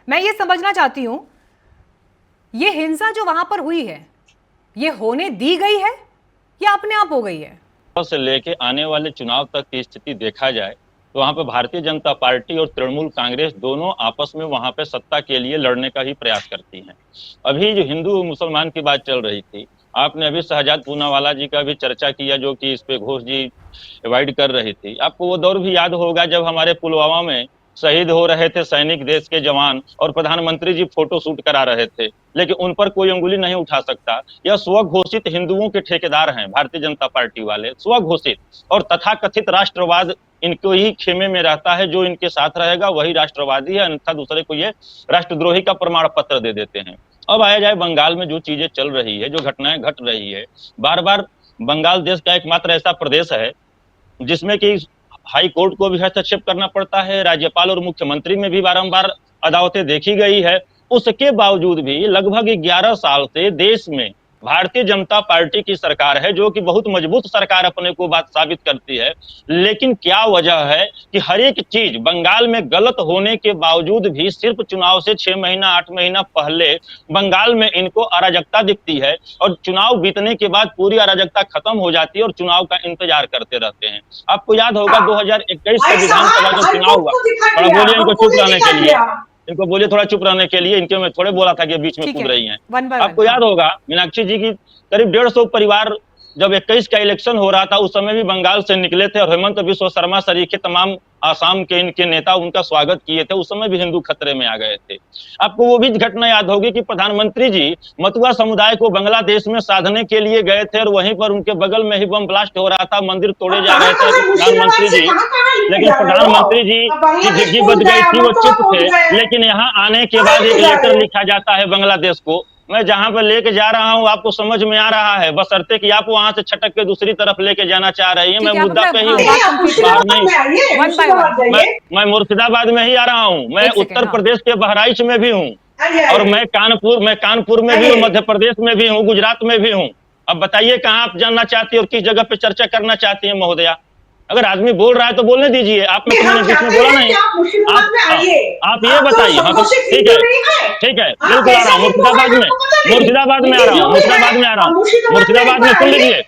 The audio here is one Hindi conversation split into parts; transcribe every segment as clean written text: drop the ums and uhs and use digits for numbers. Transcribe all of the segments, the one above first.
मैं ये समझना चाहती हूं, ये हिंसा जो वहां पर हुई है, ये होने दी गई है या अपने आप हो गई है? से लेके आने वाले चुनाव तक की स्थिति देखा जाए तो वहां पे भारतीय जनता पार्टी और तृणमूल कांग्रेस दोनों आपस में वहां पे सत्ता के लिए लड़ने का ही प्रयास करती हैं। अभी जो हिंदू मुसलमान की बात चल रही थी, आपने अभी शहजाद पूनावाला जी का भी चर्चा किया, जो कि इस पे घोष जी एवॉइड कर रही थी। आपको वो दौर भी याद होगा जब हमारे पुलवामा में शहीद हो रहे थे सैनिक, देश के जवान, और प्रधानमंत्री जी फोटो शूट करा रहे थे, लेकिन उन पर कोई अंगुली नहीं उठा सकता। यह स्वघोषित हिंदुओं के ठेकेदार हैं भारतीय जनता पार्टी वाले, स्वघोषित, और तथाकथित राष्ट्रवाद इनको ही खेमे में रहता है। जो इनके साथ रहेगा वही राष्ट्रवादी है, अन्यथा दूसरे को ये राष्ट्रद्रोही का प्रमाण पत्र दे देते हैं। अब आया जाए बंगाल में जो चीजें चल रही है, जो घटनाएं घट रही है, बार बार बंगाल देश का एकमात्र ऐसा प्रदेश है जिसमें कि हाई कोर्ट को भी हस्तक्षेप करना पड़ता है, राज्यपाल और मुख्यमंत्री में भी बारंबार अदावतें देखी गई है। उसके बावजूद भी लगभग 11 साल से देश में भारतीय जनता पार्टी की सरकार है, जो कि बहुत मजबूत सरकार अपने को बात साबित करती है। लेकिन क्या वजह है कि हर एक चीज बंगाल में गलत होने के बावजूद भी सिर्फ चुनाव से 6 महीना 8 महीना पहले बंगाल में इनको अराजकता दिखती है, और चुनाव बीतने के बाद पूरी अराजकता खत्म हो जाती है और चुनाव का इंतजार करते रहते हैं। आपको याद होगा 2021 का विधानसभा जो चुनाव हुआ, थोड़ा बोलिए इनको चुप रहने के लिए, इनको बोलिए थोड़ा चुप रहने के लिए, इनके मैं थोड़े बोला था कि बीच में कूद रही हैं। आपको याद होगा मीनाक्षी जी की करीब 150 परिवार जब 21 का इलेक्शन हो रहा था, उस समय भी बंगाल से निकले थे और हेमंत बिस्व शर्मा सरीखे तमाम आसाम के इनके नेता उनका स्वागत किए थे। उस समय भी हिंदू खतरे में आ गए थे। आपको वो भी घटना याद होगी कि प्रधानमंत्री जी मतुआ समुदाय को बांग्लादेश में साधने के लिए गए थे और वहीं पर उनके बगल में ही बम ब्लास्ट हो रहा था, मंदिर तोड़े जा रहे थे। प्रधानमंत्री जी की झिग्गी बज गई थी, वो चुप थे। लेकिन यहाँ आने के बाद एक लेटर लिखा जाता है बांग्लादेश को, मैं जहां पर लेके जा रहा हूं आपको समझ में आ रहा है, बशर्ते कि आप वहां से छटक के दूसरी तरफ लेके जाना चाह रही हैं। मैं मुद्दा पे ही हूँ, बाहर नहीं। मैं मुर्शिदाबाद में ही आ रहा हूँ, मैं उत्तर प्रदेश के बहराइच में भी हूँ, और मैं कानपुर में भी हूँ, मध्य प्रदेश में भी हूँ, गुजरात में भी हूँ। अब बताइए कहाँ आप जानना चाहती है और किस जगह पे चर्चा करना चाहती है महोदया? अगर आदमी बोल रहा है तो बोलने दीजिए। आपने तो मैंने बीच में बोला नहीं। आप ये बताइए। हाँ, ठीक है, ठीक है, बिल्कुल आ रहा हूँ। मुर्शिदाबाद में आ रहा हूँ, मुर्शिदाबाद में सुन लीजिए।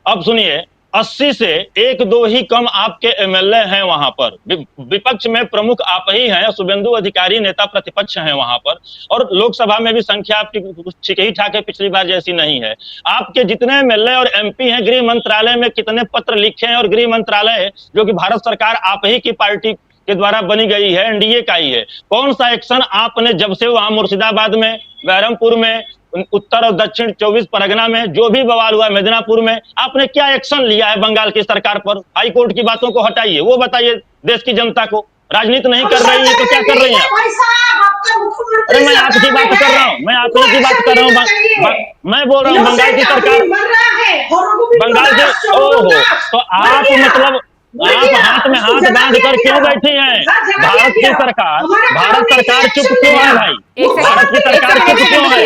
अब सुनिए 80 से 1-2 ही कम आपके एमएलए हैं वहां पर। विपक्ष में प्रमुख आप ही हैं, शुभेंदु अधिकारी नेता प्रतिपक्ष हैं वहां पर, और लोकसभा में भी संख्या आपकी ठीक ही ठाक है, पिछली बार जैसी नहीं है। आपके जितने एमएलए और एमपी हैं, गृह मंत्रालय में कितने पत्र लिखे हैं, और गृह मंत्रालय जो कि भारत सरकार आप ही की पार्टी के द्वारा बनी गई है, एनडीए का ही है, कौन सा एक्शन आपने जब से वहां मुर्शिदाबाद में, बहरमपुर में, उत्तर और दक्षिण 24 परगना में जो भी बवाल हुआ, मिदनापुर में, आपने क्या एक्शन लिया है बंगाल की सरकार पर? हाई कोर्ट की बातों को हटाइए, वो बताइए देश की जनता को। राजनीति नहीं कर रही है तो क्या कर रही है? अरे मैं आपकी बात कर रहा हूँ, मैं आप ही की बात कर रहा हूँ। मैं बोल रहा हूँ बंगाल की सरकार, बंगाल के, ओहो, तो आप मतलब आप हाथ में हाथ बांध कर क्यों बैठी हैं? भारत सरकार चुप क्यों है भाई? भारत की सरकार चुप क्यों है?